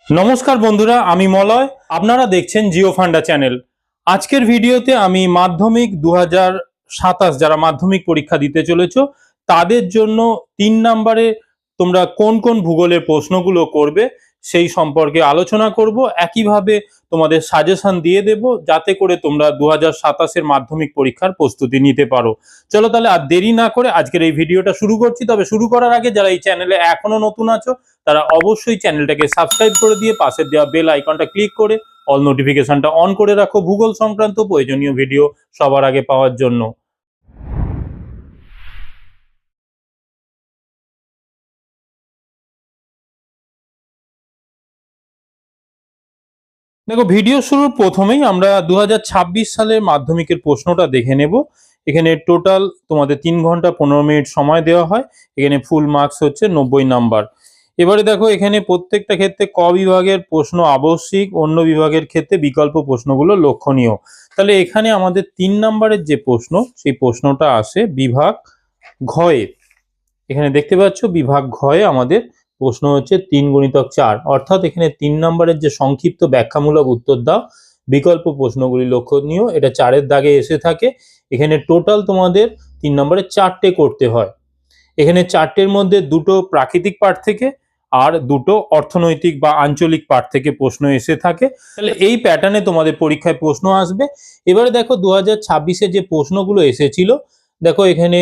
নমস্কার বন্ধুরা, আমি মলয়। আপনারা দেখছেন জিও ফান্ডা চ্যানেল। আজকের ভিডিওতে আমি মাধ্যমিক 2027 যারা মাধ্যমিক পরীক্ষা দিতে চলেছ তাদের জন্য 3 নম্বরে তোমরা কোন কোন ভূগোলের প্রশ্নগুলো করবে সেই সম্পর্কে আলোচনা করব। একইভাবে তোমাদের সাজেশন দিয়ে দেব যাতে করে তোমরা 2027 মাধ্যমিক পরীক্ষার প্রস্তুতি নিতে পারো। চলো তাহলে আর দেরি না করে আজকের এই ভিডিওটা শুরু করছি। তবে শুরু করার আগে যারা এই চ্যানেলে এখনো নতুন আছো তারা অবশ্যই চ্যানেলটাকে সাবস্ক্রাইব করে দিয়ে পাশের দেওয়া বেল আইকনটা ক্লিক করে অল নোটিফিকেশনটা অন করে রাখো ভূগোল সংক্রান্ত প্রয়োজনীয় ভিডিও সবার আগে পাওয়ার জন্য। দেখো, ভিডিও শুরুর প্রথমেই আমরা 2026 সালের মাধ্যমিকের প্রশ্নটা দেখে নেব। এখানে টোটাল তোমাদের 3 ঘন্টা 15 মিনিট সময় দেওয়া হয়। এখানে ফুল মার্কস হচ্ছে 90 নাম্বার। এবারে দেখো, এখানে প্রত্যেকটা ক্ষেত্রে ক বিভাগের প্রশ্ন আবশ্যিক, অন্য বিভাগের ক্ষেত্রে বিকল্প প্রশ্নগুলো লক্ষণীয়। তাহলে এখানে আমাদের 3 নম্বরের যে প্রশ্ন সেই প্রশ্নটা আসে বিভাগ ঘয়ে। এখানে দেখতে পাচ্ছ বিভাগ ঘয়ে আমাদের প্রশ্ন হচ্ছে 3 × 4, অর্থাৎ এখানে 3 নম্বরের যে সংক্ষিপ্ত ব্যাখ্যামূলক উত্তর দাও বিকল্প প্রশ্নগুলি লক্ষণীয়, এটা 4-এর দাগে এসে থাকে। এখানে টোটাল তোমাদের 3 নম্বরে 4টে করতে হয়। এখানে 4টের মধ্যে 2টো প্রাকৃতিক পাঠ থেকে আর 2টো অর্থনৈতিক বা আঞ্চলিক পাঠ থেকে প্রশ্ন এসে থাকে। তাহলে এই প্যাটার্নে তোমাদের পরীক্ষায় প্রশ্ন আসবে। এবারে দেখো 2026-এ যে প্রশ্নগুলো এসেছিল, দেখো এখানে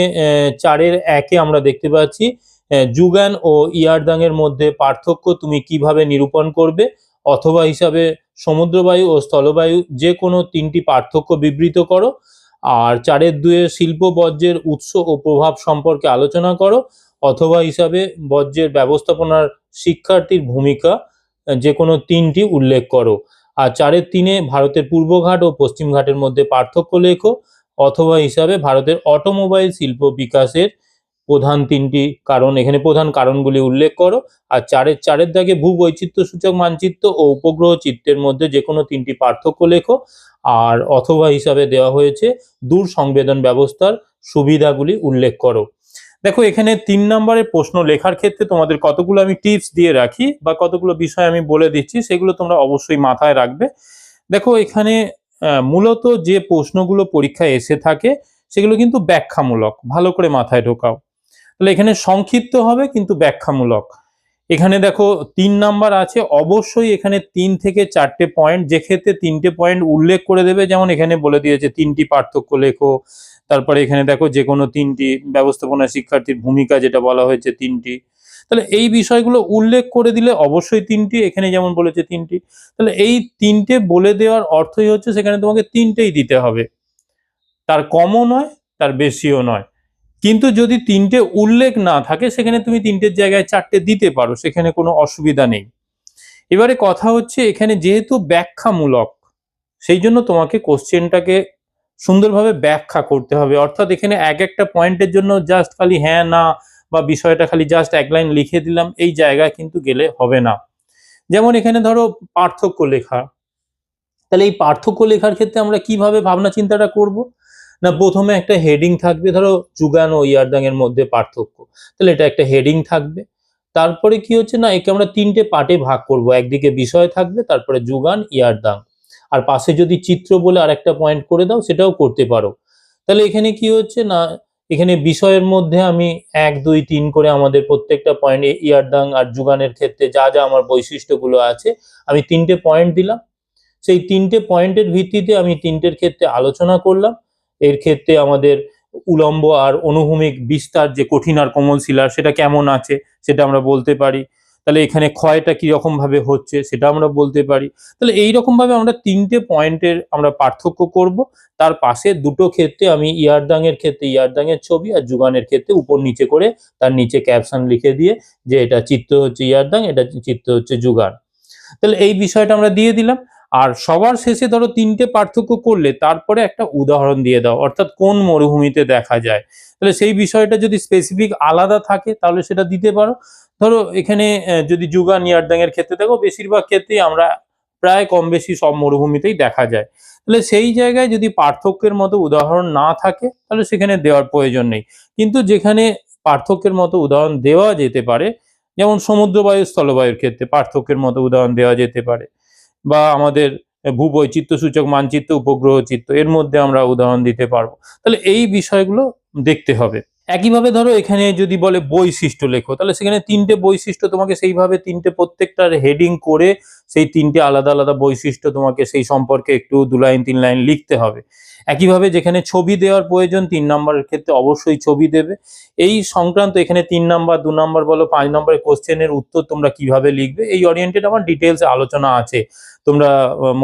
4-এর 1-এ আমরা দেখতে পাচ্ছি যুগান ও ইয়ারদাং এর মধ্যে পার্থক্য তুমি কিভাবে নিরূপণ করবে, অথবা হিসাবে সমুদ্রবায়ু ও স্থলবায়ু যে কোনো 3টি পার্থক্য বিবৃত করো। আর 4-এর 2-এ শিল্প বর্জ্যের উৎস ও প্রভাব সম্পর্কে আলোচনা করো, অথবা হিসাবে বর্জ্যের ব্যবস্থাপনার শিক্ষার্থীর ভূমিকা যে কোনো 3টি উল্লেখ করো। আর 4-এর 3-এ ভারতের পূর্বঘাট ও পশ্চিমঘাটের মধ্যে পার্থক্য লেখো, অথবা হিসাবে ভারতের অটোমোবাইল শিল্প বিকাশের প্রধান 3টি কারণ, এখানে প্রধান কারণগুলি উল্লেখ করো। আর 4-এর দাগে ভূবৈচিত্র্য সূচক মানচিত্র ও উপগ্রহ চিত্রের মধ্যে যে কোনো 3টি পার্থক্য লেখো। আর অথবা হিসাবে দেওয়া হয়েছে দূর সংবেদন ব্যবস্থার সুবিধাগুলি উল্লেখ করো। দেখো, এখানে 3 নম্বরের প্রশ্ন লেখার ক্ষেত্রে তোমাদের কতগুলো আমি টিপস দিয়ে রাখি বা কতগুলো বিষয় আমি বলে দিচ্ছি, সেগুলো তোমরা অবশ্যই মাথায় রাখবে। দেখো, এখানে মূলত যে প্রশ্নগুলো পরীক্ষায় এসে থাকে সেগুলো কিন্তু ব্যাখ্যামূলক, ভালো করে মাথায় ঢোকাও। তাহলে এখানে সংক্ষিপ্ত হবে কিন্তু ব্যাখ্যামূলক। এখানে দেখো 3 নাম্বার আছে, অবশ্যই এখানে 3 থেকে 4টে পয়েন্ট, যে ক্ষেত্রে 3টে পয়েন্ট উল্লেখ করে দেবে। যেমন এখানে বলে দিয়েছে 3টি পার্থক্য লেখো। তারপরে এখানে দেখো যে কোনো 3টি ব্যবস্থাপনা শিক্ষার্থীর ভূমিকা যেটা বলা হয়েছে 3টি। তাহলে এই বিষয়গুলো উল্লেখ করে দিলে অবশ্যই 3টি, এখানে যেমন বলেছে 3টি। তাহলে এই 3টে বলে দেওয়ার অর্থই হচ্ছে সেখানে তোমাকে 3টেই দিতে হবে, তার কমও নয় তার বেশিও নয়। কিন্তু যদি 3টে উল্লেখ না থাকে সেখানে তুমি 3টের জায়গায় 4টে দিতে পারো, সেখানে কোনো অসুবিধা নেই। এবারে কথা হচ্ছে এখানে যেহেতু ব্যাখ্যামূলক, সেই জন্য তোমাকে কোশ্চেনটাকে সুন্দরভাবে ব্যাখ্যা করতে হবে। অর্থাৎ এখানে একটা পয়েন্টের জন্য জাস্ট খালি হ্যাঁ না বা বিষয়টা খালি জাস্ট 1 লাইন লিখে দিলাম, এই জায়গায় কিন্তু গেলে হবে না। যেমন এখানে ধরো পার্থক্য লেখা, তাহলে এই পার্থক্য লেখার ক্ষেত্রে আমরা কিভাবে ভাবনা চিন্তাটা করব? না, প্রথমে একটা হেডিং থাকবে, ধরো যুগান ও ইয়ারদাং এর মধ্যে পার্থক্য, তাহলে এটা একটা হেডিং থাকবে। তারপরে কি হচ্ছে না, একে আমরা 3টে পার্টে ভাগ করব। একদিকে বিষয় থাকবে, তারপরে যুগান ইয়ারদাং, আর পাশে যদি চিত্র বলে আরেকটা পয়েন্ট করে দাও সেটাও করতে পারো। তাহলে এখানে কি হচ্ছে না, এখানে বিষয়ের মধ্যে আমি 1 2 3 করে আমাদের প্রত্যেকটা পয়েন্ট ইয়ারদাং আর যুগানের ক্ষেত্রে যা যা আমার বৈশিষ্ট্যগুলো আছে আমি 3টে পয়েন্ট দিলাম। সেই 3টে পয়েন্টের ভিত্তিতে আমি 3টের ক্ষেত্রে আলোচনা করলাম। এর ক্ষেত্রে আমাদের উলম্ব আর অনুভূমিক বিস্তার যে কঠিন আর কোমল শিলার সেটা কেমন আছে সেটা আমরা বলতে পারি। তাহলে এখানে ক্ষয়টা কিরকম ভাবে হচ্ছে সেটা আমরা বলতে পারি। তাহলে এইরকম ভাবে আমরা 3টে পয়েন্টের আমরা পার্থক্য করব। তার পাশে 2টো ক্ষেত্রে আমি ইয়ারদাং এর ক্ষেত্রে ইয়ারদাং এর ছবি আর যুগানের ক্ষেত্রে উপর নিচে করে তার নিচে ক্যাপশন লিখে দিয়ে যে এটা চিত্র হচ্ছে ইয়ারদাং, এটা চিত্র হচ্ছে যুগান। তাহলে এই বিষয়টা আমরা দিয়ে দিলাম। আর সবার শেষে ধরো 3টে পার্থক্য করলে তারপরে একটা উদাহরণ দিয়ে দাও, অর্থাৎ কোন মরুভূমিতে দেখা যায়। তাহলে সেই বিষয়টা যদি স্পেসিফিক আলাদা থাকে তাহলে সেটা দিতে পারো। ধরো এখানে যদি যুগান ইয়ারদাং এর ক্ষেত্রে দেখো, বেশিরভাগ ক্ষেত্রেই আমরা প্রায় কম বেশি সব মরুভূমিতেই দেখা যায়। তাহলে সেই জায়গায় যদি পার্থক্যের মতো উদাহরণ না থাকে তাহলে সেখানে দেওয়ার প্রয়োজন নেই। কিন্তু যেখানে পার্থক্যের মতো উদাহরণ দেওয়া যেতে পারে যেমন সমুদ্রবায়ু স্থলবায়ুর ক্ষেত্রে পার্থক্যের মতো উদাহরণ দেওয়া যেতে পারে, বা আমাদের ভূবৈচিত্র্য সূচক মানচিত্র, উপগ্রহ চিত্র, এর মধ্যে আমরা উদাহরণ দিতে পারবো। তাহলে এই বিষয়গুলো দেখতে হবে। একইভাবে ধরো এখানে যদি বলে বৈশিষ্ট্য লেখো, তাহলে সেখানে তিনটে বৈশিষ্ট্য তোমাকে সেইভাবে তিনটে প্রত্যেকটার হেডিং করে সেই তিনটে আলাদা আলাদা বৈশিষ্ট্য তোমাকে সেই সম্পর্কে একটু 2 লাইন 3 লাইন লিখতে হবে। একইভাবে যেখানে ছবি দেওয়ার প্রয়োজন 3 নম্বরের ক্ষেত্রে অবশ্যই ছবি দেবে। এই সংক্রান্ত এখানে 3 নাম্বার, 2 নাম্বার বলো, 5 নম্বরের কোশ্চেনের উত্তর তোমরা কিভাবে লিখবে এই ওরিয়েন্টেড আমার ডিটেলস আলোচনা আছে। তোমরা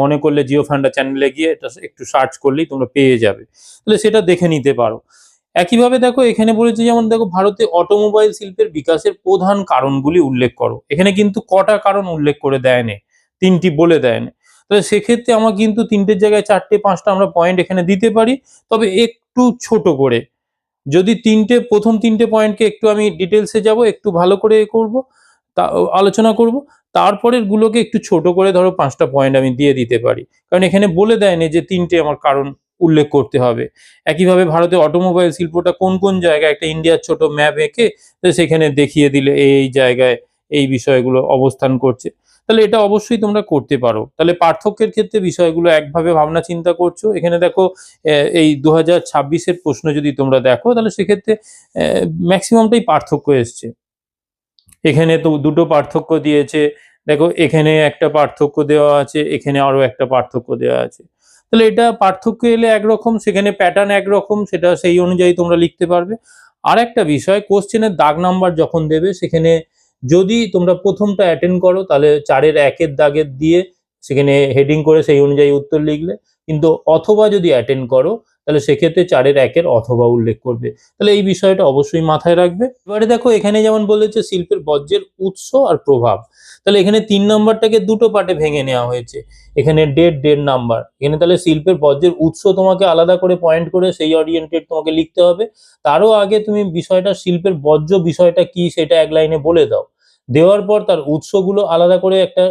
মনে করলে জিও ফান্ডা চ্যানেলে গিয়ে এটা একটু সার্চ করলেই তোমরা পেয়ে যাবে, তাহলে সেটা দেখে নিতে পারো। একইভাবে দেখো এখানে বলেছে, যেমন দেখো ভারতে অটোমোবাইল শিল্পের বিকাশের প্রধান কারণগুলি উল্লেখ করো। এখানে কিন্তু কটা কারণ উল্লেখ করে দেয়নি, 3টি বলে দেয়নি। তাহলে সেক্ষেত্রে আমার কিন্তু 3টের জায়গায় 4টে 5টা আমরা পয়েন্ট এখানে দিতে পারি, তবে একটু ছোট করে। যদি প্রথম 3টে পয়েন্টকে একটু আমি ডিটেলসে যাব, একটু ভালো করে করব, তা আলোচনা করব, তারপরের গুলোকে একটু ছোট করে ধরো 5টা পয়েন্ট আমি দিয়ে দিতে পারি, কারণ এখানে বলে দেয়নি যে 3টে আমার কারণ উল্লেখ করতে হবে। একইভাবে ভারতের অটোমোবাইল শিল্পটা কোন কোন জায়গায় একটা ইন্ডিয়ার ছোট ম্যাপ এঁকে সেখানে দেখিয়ে দিলে এই জায়গায় এই বিষয়গুলো অবস্থান করছে। তাহলে এটা অবশ্যই তোমরা করতে পারো। তাহলে পার্থক্যের ক্ষেত্রে বিষয়গুলো একভাবে ভাবনা চিন্তা করছো। এখানে দেখো এই 2026-এর প্রশ্ন যদি তোমরা দেখো, তাহলে সেক্ষেত্রে ম্যাক্সিমামটাই পার্থক্য এসছে। এখানে তো দুটো পার্থক্য দিয়েছে, দেখো এখানে একটা পার্থক্য দেওয়া আছে, এখানে আরো একটা পার্থক্য দেওয়া আছে। তাহলে এটা পার্থক্য এলে একরকম, সেখানে প্যাটার্ন একরকম, সেটা সেই অনুযায়ী তোমরা লিখতে পারবে। আর একটা বিষয়, কোশ্চেনের দাগ নাম্বার যখন দেবে, সেখানে যদি তোমরা প্রথমটা অ্যাটেন্ড করো, তাহলে 4-এর 1-এর দাগের দিয়ে সেখানে হেডিং করে সেই অনুযায়ী উত্তর লিখলে, কিন্তু অথবা যদি অ্যাটেন্ড করো, তাহলে সেক্ষেত্রে 4-এর 1-এর অথবা উল্লেখ করবে। তাহলে এই বিষয়টা অবশ্যই মাথায় রাখবে। এবারে দেখো এখানে যেমন বলেছে শিল্পের বর্জ্যের উৎস আর প্রভাব, তাহলে এখানে 3 নম্বরটাকে দুটো পার্টে ভেঙে নেওয়া হয়েছে। এখানে ডেট নাম্বার, এখানে তাহলে শিল্পের বর্জ্যের উৎস তোমাকে আলাদা করে পয়েন্ট করে সেই ওরিয়েন্টেড তোমাকে লিখতে হবে। তারও আগে তুমি বিষয়টা, শিল্পের বর্জ্য বিষয়টা কি সেটা এক লাইনে বলে দাও। দেওয়ার পর তার উৎসগুলো আলাদা করে একটা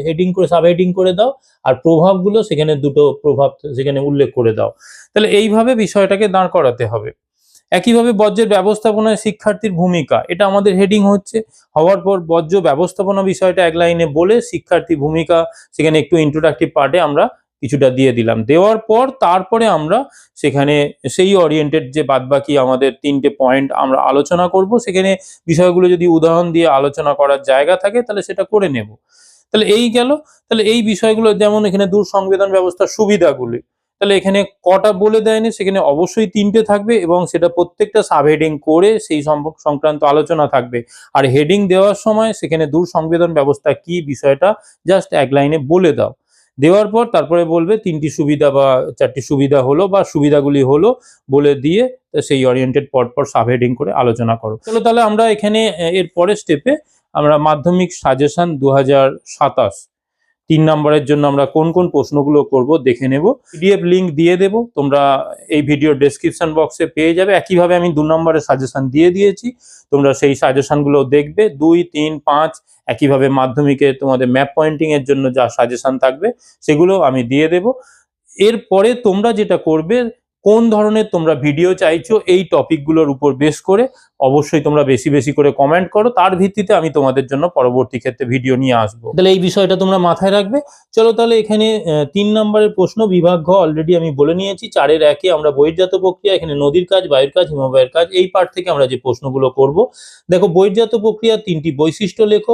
হেডিং করে, সাব হেডিং করে দাও, আর প্রভাবগুলো সেখানে দুটো প্রভাব সেখানে উল্লেখ করে দাও। তাহলে এইভাবে বিষয়টাকে দাঁড় করাতে হবে। একইভাবে বর্জ্যের ব্যবস্থাপনায় শিক্ষার্থীর ভূমিকা, এটা আমাদের হেডিং হচ্ছে। হওয়ার পর বর্জ্য ব্যবস্থাপনা বিষয়টা এক লাইনে বলে শিক্ষার্থী ভূমিকা সেখানে একটু ইন্ট্রোডাক্টিভ পার্টে আমরা কিছুটা দিয়ে দিলাম। দেওয়ার পর তারপরে আমরা সেখানে সেই ওরিয়েন্টেড যে বাদবাকি আমাদের 3টে পয়েন্ট আমরা আলোচনা করব, সেখানে বিষয়গুলো যদি উদাহরণ দিয়ে আলোচনা করার জায়গা থাকে তাহলে সেটা করে নেব। তাহলে এই গেল। তাহলে এই বিষয়গুলো, যেমন এখানে দূর সংবেদন ব্যবস্থার সুবিধাগুলি, তাহলে এখানে কটা বলে দেয়নি, সেখানে অবশ্যই 3টে থাকবে এবং সেটা প্রত্যেকটা সাব হেডিং করে সেই সংক্রান্ত আলোচনা থাকবে। আর হেডিং দেওয়ার সময় সেখানে দূর সংবেদন ব্যবস্থা কি বিষয়টা জাস্ট এক লাইনে বলে দাও। দেওয়ার পর তারপরে বলবে 3টি সুবিধা বা 4টি সুবিধা হলো বা সুবিধাগুলি হলো বলে দিয়ে সেই ওরিয়েন্টেড পরপর সাব হেডিং করে আলোচনা করো। চলো তাহলে আমরা এখানে এর পরের স্টেপে আমরা মাধ্যমিক সাজেশন 2027 3 নম্বরের জন্য আমরা কোন কোন প্রশ্নগুলো করব দেখে নেব। পিডিএফ লিংক দিয়ে দেব, তোমরা এই ভিডিও ডেসক্রিপশন বক্সে পেয়ে যাবে। একইভাবে আমি 2 নম্বরের সাজেশন দিয়ে দিয়েছি, তোমরা সেই সাজেশনগুলো দেখবে। 2, 3, 5 একইভাবে মাধ্যমিকে তোমাদের ম্যাপ পয়েন্টিং এর জন্য যা সাজেশন থাকবে সেগুলো আমি দিয়ে দেব। এরপরে তোমরা যেটা করবে, কোন ধরনের তোমরা ভিডিও চাইছো এই টপিকগুলোর উপর বেস করে অবশ্যই তোমরা বেশি বেশি করে কমেন্ট করো, তার ভিত্তিতে আমি তোমাদের জন্য পরবর্তী ক্ষেত্রে ভিডিও নিয়ে আসবো। তাহলে এই বিষয়টা তোমরা মাথায় রাখবে। চলো তাহলে এখানে 3 নম্বরের প্রশ্ন, বিভাগ ঘ অলরেডি আমি বলে নিয়েছি। 4-এর 1-এ আমরা বহির্জাত প্রক্রিয়া, এখানে নদীর কাজ, বায়ুর কাজ, হিমবাহের কাজ, এই পার্ট থেকে আমরা যে প্রশ্নগুলো করব। দেখো বহির্জাত প্রক্রিয়া 3টি বৈশিষ্ট্য লেখো,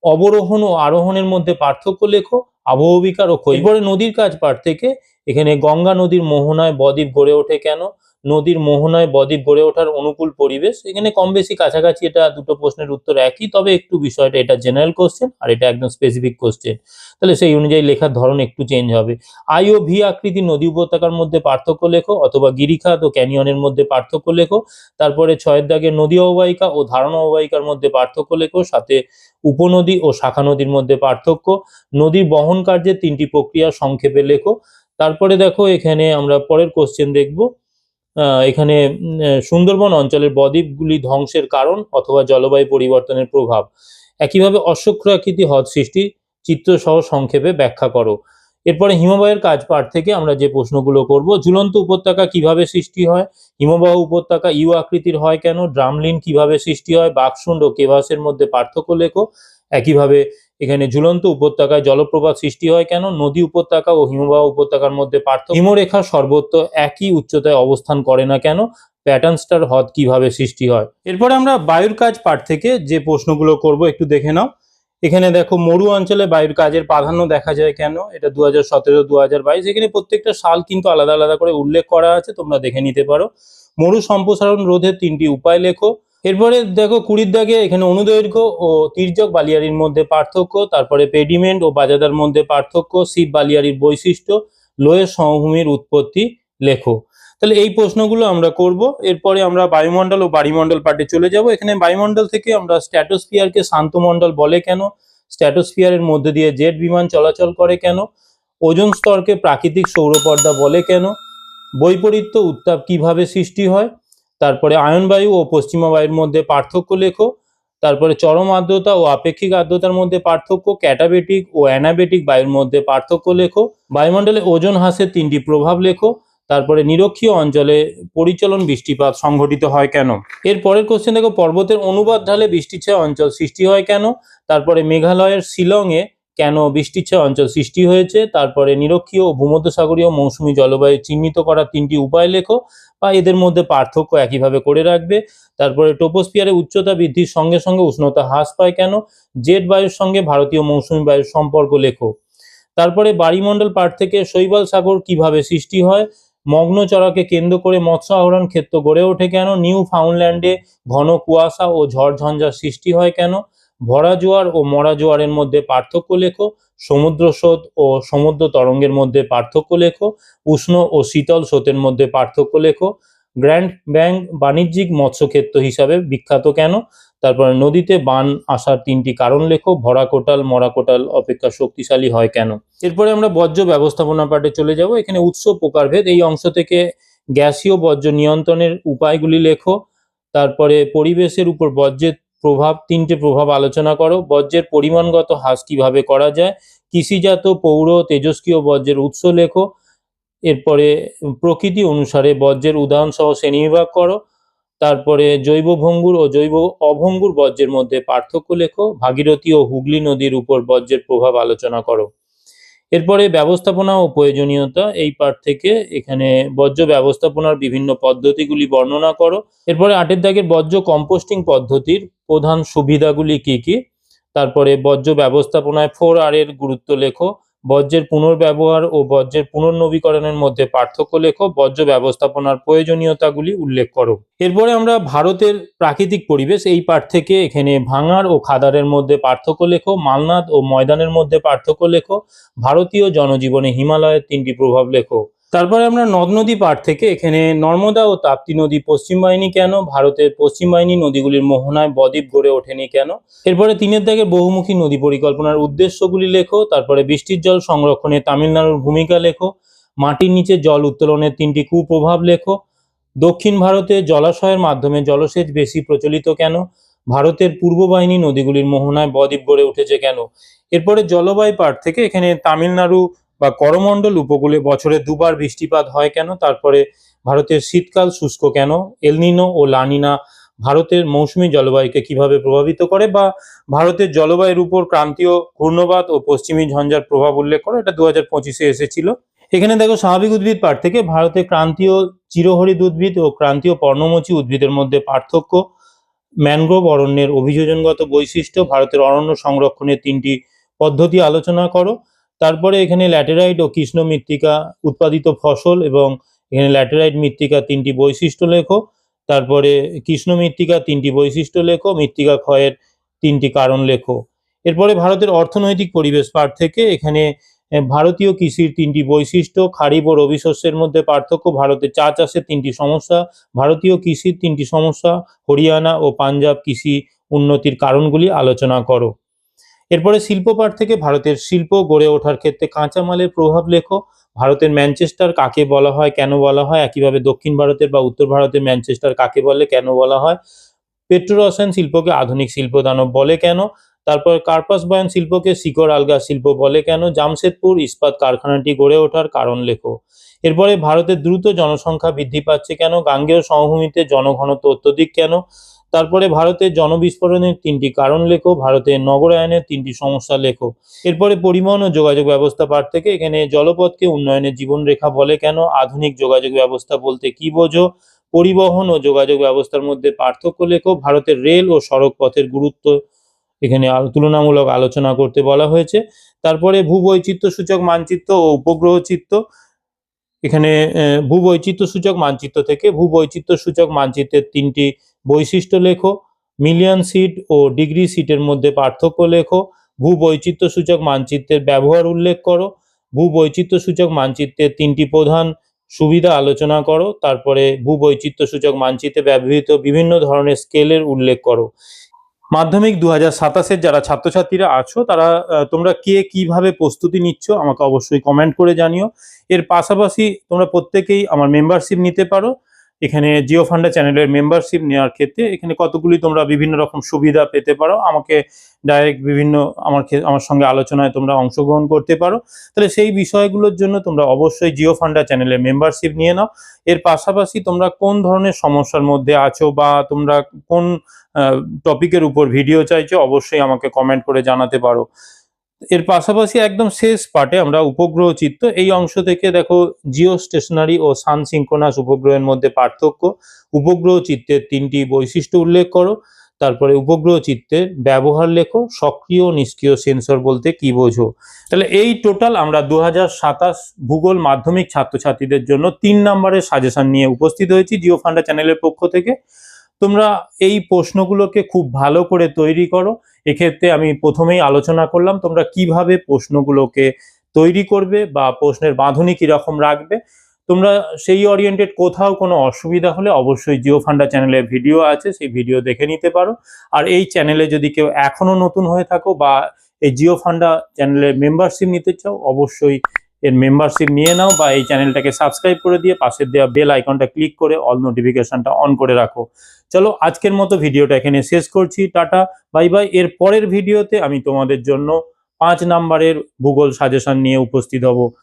অবরোহণ ও আরোহণের মধ্যে পার্থক্য লেখো, আবহবিকার ও ক্ষয়। এরপরে নদীর কাজ পার্ট থেকে এখানে গঙ্গা নদীর মোহনায় বদ্বীপ গড়ে ওঠে কেন, নদীর মোহনায় বদ্বীপ গড়ে ওঠার অনুকূল পরিবেশ। এখানে কম বেশি কাছাকাছি, এটা দুটো প্রশ্নের উত্তর একই, তবে একটু বিষয়টা এটা জেনারেল কোশ্চেন আর এটা একদম স্পেসিফিক কোশ্চেন, তাহলে সেই অনুযায়ী লেখার ধরন একটু চেঞ্জ হবে। আই ও ভি আকৃতি নদী উপত্যকার মধ্যে পার্থক্য লেখো, অথবা গিরিখাত ও ক্যানিয়নের মধ্যে পার্থক্য লেখো। তারপরে 6-এর দাগে নদী অববাহিকা ও ধারণা অববাহিকার মধ্যে পার্থক্য লেখো, সাথে উপনদী ও শাখা নদীর মধ্যে পার্থক্য। নদীর বহন কার্যের 3টি প্রক্রিয়া সংক্ষেপে লেখো। তারপরে দেখো এখানে আমরা পরের কোশ্চেন দেখব। এখানে সুন্দরবন অঞ্চলের বদ্বীপগুলি ধ্বংসের কারণ অথবা জলবায়ু পরিবর্তনের প্রভাব। একইভাবে অশ্বক্ষুরাকৃতি হ্রদ সৃষ্টি চিত্র সহ সংক্ষেপে ব্যাখ্যা করো। এরপরে হিমবাহের কাজ পাঠ থেকে আমরা যে প্রশ্নগুলো করব, ঝুলন্ত উপত্যকা কিভাবে সৃষ্টি হয়, হিমবাহ উপত্যকা ইউ আকৃতির হয় কেন, ড্রামলিন কিভাবে সৃষ্টি হয়, বাকশুন্ড ও কেভাসের মধ্যে পার্থক্য লেখো। একইভাবে এখানে ঝুলন্ত উপত্যকায় জলপ্রপাত সৃষ্টি হয় কেন, নদী উপত্যকা ও হিমবাহ উপত্যকার মধ্যে পার্থক্য, হিমরেখা সর্বত্র একই উচ্চতায় অবস্থান করে না কেন, প্যাটার্ন স্টার হ্রদ কিভাবে সৃষ্টি হয়। এরপরে আমরা বায়ুর কাজ পাঠ থেকে যে প্রশ্নগুলো করব একটু দেখে নাও। এখানে দেখো মরু অঞ্চলে বায়ুর কাজের প্রাধান্য দেখা যায় কেন, এটা 2017 2022। এখানে প্রত্যেকটা সাল কিন্তু আলাদা আলাদা করে উল্লেখ করা আছে, তোমরা দেখে নিতে পারো। মরু সম্প্রসারণ রোধের 3টি উপায় লেখো। এরপরে দেখো 20 দাগে এখানে অনুদৈর্ঘ্য ও তির্যক বালিয়াড়ির মধ্যে পার্থক্য, তারপরে পেডিমেন্ট ও বাজাদার মধ্যে পার্থক্য, শিব বালিয়াড়ির বৈশিষ্ট্য, লোয়ের সমভূমির উৎপত্তি লেখো। তাহলে এই প্রশ্নগুলো আমরা করব। এরপরে আমরা বায়ুমণ্ডল ও বাড়িমণ্ডল পার্টে চলে যাব। এখানে বায়ুমণ্ডল থেকে আমরা স্ট্র্যাটোস্ফিয়ারকে শান্ত মণ্ডল বলে কেন, স্ট্র্যাটোস্ফিয়ারের মধ্যে দিয়ে জেট বিমান চলাচল করে কেন, ওজোন স্তরকে প্রাকৃতিক সৌরপর্দা বলে কেন, বৈপরীত্য উত্তাপ কিভাবে সৃষ্টি হয়, তারপরে আয়ন বায়ু ও পশ্চিমা বায়ুর মধ্যে পার্থক্য লেখো, তারপরে চরম আর্দ্রতা ও আপেক্ষিক আর্দ্রতার মধ্যে পার্থক্য, ক্যাটাবেটিক ও অ্যানাবেটিক বায়ুর মধ্যে পার্থক্য লেখো, বায়ুমণ্ডলে ওজোন হ্রাসের 3টি প্রভাব লেখো, তারপরে নিরক্ষীয় অঞ্চলে পরিচলন বৃষ্টিপাত সংঘটিত হয় কেন। এর পরের কোশ্চেন দেখো, পর্বতের অনুবাদ ঢালে বৃষ্টিছায়া অঞ্চল সৃষ্টি হয় কেন, তারপরে মেঘালয়ের শিলংয়ে কেন বৃষ্টিছায়া অঞ্চল সৃষ্টি হয়েছে, তারপরে নিরক্ষীয় ও ভূমধ্যসাগরীয় মৌসুমী জলবায়ু চিহ্নিত করার 3টি উপায় লেখো বা এদের মধ্যে পার্থক্য একইভাবে করে রাখবে, তারপরে ট্রপোস্ফিয়ারে উচ্চতা বৃদ্ধির সঙ্গে সঙ্গে উষ্ণতা হ্রাস পায় কেন, জেট বায়ুর সঙ্গে ভারতীয় মৌসুমী বায়ুর সম্পর্ক লেখো। তারপরে বায়ুমণ্ডল পাঠ থেকে শৈবাল সাগর কিভাবে সৃষ্টি হয়, মগ্ন চড়াকে কেন্দ্র করে মৎস্য আহরণ ক্ষেত্র গড়ে ওঠে কেন, নিউ ফাউন্ডল্যান্ডে ঘন কুয়াশা ও ঝড় ঝঞ্ঝার সৃষ্টি হয় কেন, ভরা জোয়ার ও মরা জোয়ারের মধ্যে পার্থক্য লেখো, সমুদ্র স্রোত ও সমুদ্র তরঙ্গের মধ্যে পার্থক্য লেখো, উষ্ণ ও শীতল স্রোতের মধ্যে পার্থক্য লেখো, গ্র্যান্ড ব্যাংক বাণিজ্যিক মৎস্যক্ষেত্র হিসাবে বিখ্যাত কেন, তারপরে নদীতে বান আসার 3টি কারণ লেখো, ভরা কোটাল মরা কোটাল অপেক্ষা শক্তিশালী হয় কেন। এরপরে আমরা বর্জ্য ব্যবস্থাপনা পাঠে চলে যাব। এখানে উৎস প্রকারভেদ, এই অংশ থেকে গ্যাসীয় বর্জ্য নিয়ন্ত্রণের উপায়গুলি লেখো, তারপরে পরিবেশের উপর বর্জ্যের প্রভাব, 3টে প্রভাব আলোচনা করো, বর্জ্যের পরিমাণগত হ্রাস কিভাবে করা যায়, কৃষিজাত পৌর তেজস্ক্রিয় বর্জ্যের উৎস লেখো, এরপরে প্রকৃতি অনুসারে বর্জ্যের উদাহরণ সহ শ্রেণীবিভাগ করো, তারপরে জৈব ভঙ্গুর ও জৈব অভঙ্গুর বর্জ্যের মধ্যে পার্থক্য লেখো, ভাগীরথী ও হুগলি নদীর উপর বর্জ্যের প্রভাব আলোচনা করো। এরপরে ব্যবস্থাপনা ও প্রয়োজনীয়তা, এই পাঠ থেকে এখানে বর্জ্য ব্যবস্থাপনার বিভিন্ন পদ্ধতিগুলি বর্ণনা করো। এরপরে 8 দাগের বর্জ্য কম্পোস্টিং পদ্ধতির প্রধান সুবিধাগুলি কি কি, তারপরে বর্জ্য ব্যবস্থাপনায় 4R এর গুরুত্ব লেখো, বর্জ্যের পুনর্ব্যবহার ও বর্জ্যের পুনর্নবীকরণের মধ্যে পার্থক্য লেখো, বর্জ্য ব্যবস্থাপনার প্রয়োজনীয়তাগুলি উল্লেখ করো। এরপরে আমরা ভারতের প্রাকৃতিক পরিবেশ, এই পাঠ থেকে এখানে ভাঙার ও খাদারের মধ্যে পার্থক্য লেখো, মালনাদ ও ময়দানের মধ্যে পার্থক্য লেখো, ভারতীয় জনজীবনে হিমালয়ের 3টি প্রভাব লেখো। তারপরে আমরা নদ নদী পাঠ থেকে এখানে নর্মদা ও তাপ্তি নদী পশ্চিম বাহিনী কেন, ভারতের পশ্চিম বাহিনী নদীগুলির মোহনায় বদ্বীপ গড়ে ওঠেনি কেন। এরপরে 3 দাগের বহুমুখী নদী পরিকল্পনার উদ্দেশ্যগুলি লেখো, তারপরে বৃষ্টির জল সংরক্ষণে তামিলনাড়ুর ভূমিকা লেখো, মাটির নিচে জল উত্তোলনের 3টি কুপ্রভাব লেখো, দক্ষিণ ভারতে জলাশয়ের মাধ্যমে জলসেচ বেশি প্রচলিত কেন, ভারতের পূর্ব বাহিনী নদীগুলির মোহনায় বদ্বীপ গড়ে উঠেছে কেন। এরপরে জলবায়ু পাঠ থেকে এখানে তামিলনাড়ু বা করমণ্ডল উপকূলে বছরে 2বার বৃষ্টিপাত হয় কেন, তারপরে ভারতের শীতকাল শুষ্ক কেন, এলনিনো ও লানিনা ভারতের মৌসুমী জলবায়ুকে কিভাবে প্রভাবিত করে, বা ভারতের জলবায়ুর উপর ক্রান্তীয় ঘূর্ণবাত ও পশ্চিমী ঝঞ্ঝার প্রভাব উল্লেখ করে, এটা 2025-এ এসেছিল। এখানে দেখো স্বাভাবিক উদ্ভিদ পাঠ থেকে ভারতে ক্রান্তীয় চিরহরিৎ উদ্ভিদ ও ক্রান্তীয় পর্ণমোচী উদ্ভিদের মধ্যে পার্থক্য, ম্যানগ্রোভ অরণ্যের অভিযোজনগত বৈশিষ্ট্য, ভারতের অরণ্য সংরক্ষণের 3টি পদ্ধতি আলোচনা করো। তারপরে এখানে ল্যাটেরাইট ও কৃষ্ণ মৃত্তিকা উৎপাদিত ফসল এবং এখানে ল্যাটেরাইট মৃত্তিকা 3টি বৈশিষ্ট্য লেখো, তারপরে কৃষ্ণ মৃত্তিকা 3টি বৈশিষ্ট্য লেখো, মৃত্তিকা ক্ষয়ের 3টি কারণ লেখো। এরপরে ভারতের অর্থনৈতিক পরিবেশ পাঠ থেকে এখানে ভারতীয় কৃষির 3টি বৈশিষ্ট্য, খারিফ ও রবি শস্যের মধ্যে পার্থক্য, ভারতের চা চাষের 3টি সমস্যা, ভারতীয় কৃষির 3টি সমস্যা, হরিয়ানা ও পাঞ্জাব কৃষি উন্নতির কারণগুলি আলোচনা করো। এরপরে শিল্প পাঠ থেকে ভারতের শিল্প গড়ে ওঠার ক্ষেত্রে কাঁচামালের প্রভাব লেখো, ভারতের ম্যানচেস্টার কাকে বলা হয়, কেন বলা হয়, একইভাবে দক্ষিণ ভারতের বা উত্তর ভারতের ম্যানচেস্টার কাকে বলে, কেন বলা হয়, পেট্রো রসায়ন শিল্পকে আধুনিক শিল্প দানব বলে কেন, তারপর কার্পাস বয়ন শিল্পকে শিকড় আলগা শিল্প বলে কেন? জামশেদপুর ইস্পাত কারখানাটি গড়ে ওঠার কারণ লেখো। এরপরে ভারতের দ্রুত জনসংখ্যা বৃদ্ধি পাচ্ছে কেন? গাঙ্গেয় সমভূমিতে জনঘনত্ব অত্যধিক কেন? তারপরে ভারতের জনবিস্ফোরণের 3টি কারণ লেখো। ভারতের নগরায়নের 3টি সমস্যা লেখো। এরপরে পরিবহন ও যোগাযোগ ব্যবস্থা পাঠ থেকে এখানে জলপথকে উন্নয়নের জীবনরেখা বলে কেন? আধুনিক যোগাযোগ ব্যবস্থা বলতে কি বোঝো? পরিবহন ও যোগাযোগ ব্যবস্থার মধ্যে পার্থক্য লেখো। ভারতের রেল ও সড়ক পথের গুরুত্ব এখানে তুলনামূলক আলোচনা করতে বলা হয়েছে। তারপরে ভূবৈচিত্র্য সূচক মানচিত্র ও উপগ্রহ চিত্র, এখানে ভূবৈচিত্র্য সূচক মানচিত্র থেকে ভূবৈচিত্র্য সূচক মানচিত্রের 3টি বৈশিষ্ট্য লেখো। মিলিয়ন সিট ও ডিগ্রি সিটের মধ্যে পার্থক্য লেখো। ভূবৈচিত্র্য সূচক মানচিত্রের ব্যবহার উল্লেখ করো। ভূবৈচিত্র্য সূচক মানচিত্রের 3টি প্রধান সুবিধা আলোচনা করো। তারপরে ভূবৈচিত্র্য সূচক মানচিত্রে ব্যবহৃত বিভিন্ন ধরনের স্কেলের উল্লেখ করো। মাধ্যমিক 2027-এর যারা ছাত্রছাত্রীরা আছো তারা তোমরা কে কিভাবে প্রস্তুতি নিচ্ছ আমাকে অবশ্যই কমেন্ট করে জানিও। এর পাশাপাশি তোমরা প্রত্যেকেই আমার মেম্বারশিপ নিতে পারো। এখানে জিও ফান্ডা চ্যানেলের মেম্বারশিপ নেওয়ার ক্ষেত্রে এখানে কতগুলি তোমরা বিভিন্ন রকম সুবিধা পেতে পারো। আমাকে ডাইরেক্ট বিভিন্ন আমার সঙ্গে আলোচনায় তোমরা অংশগ্রহণ করতে পারো। তাহলে সেই বিষয়গুলোর জন্য তোমরা অবশ্যই জিও ফান্ডা চ্যানেলের মেম্বারশিপ নিয়ে নাও। এর পাশাপাশি তোমরা কোন ধরনের সমস্যার মধ্যে আছো বা তোমরা কোন টপিকের উপর ভিডিও চাইছো অবশ্যই আমাকে কমেন্ট করে জানাতে পারো। এর পাশাপাশি একদম শেষ পার্টে আমরা উপগ্রহ চিত্র এই অংশ থেকে দেখো জিও স্টেশনারি ও সান সিঙ্ক্রোনাস উপগ্রহের মধ্যে পার্থক্য, উপগ্রহ চিত্রের 3টি বৈশিষ্ট্য উল্লেখ করো। তারপরে উপগ্রহ চিত্রের ব্যবহার লেখো। সক্রিয় ও নিষ্ক্রিয় সেন্সর বলতে কি বোঝো। তাহলে এই টোটাল আমরা 2027 ভূগোল মাধ্যমিক ছাত্রছাত্রীদের জন্য 3 নম্বরের সাজেশন নিয়ে উপস্থিত হয়েছি জিও ফান্ডা চ্যানেলের পক্ষ থেকে। তোমরা এই প্রশ্নগুলোকে খুব ভালো করে তৈরি করো। এক্ষেত্রে আমি প্রথমেই আলোচনা করলাম তোমরা কিভাবে প্রশ্নগুলোকে তৈরি করবে বা প্রশ্নের বাঁধনি কিরকম রাখবে। তোমরা সেই ওরিয়েন্টেড কোথাও কোনো অসুবিধা হলে অবশ্যই জিও ফান্ডা চ্যানেলে ভিডিও আছে, সেই ভিডিও দেখে নিতে পারো। আর এই চ্যানেলে যদি কেউ এখনো নতুন হয়ে থাকো বা এই জিও ফান্ডা চ্যানেলের মেম্বারশিপ নিতে চাও অবশ্যই এর মেম্বারশিপ নিয়ে নাও বা এই চ্যানেলটাকে সাবস্ক্রাইব করে দিয়ে পাশের দেওয়া বেল আইকনটা ক্লিক করে অল নোটিফিকেশনটা অন করে রাখো। চলো আজকের মতো ভিডিওটা এখানে শেষ করছি। Tata, bye bye. এর পরের ভিডিওতে আমি তোমাদের জন্য 5 নম্বরের ভূগোল সাজেশন নিয়ে উপস্থিত হব।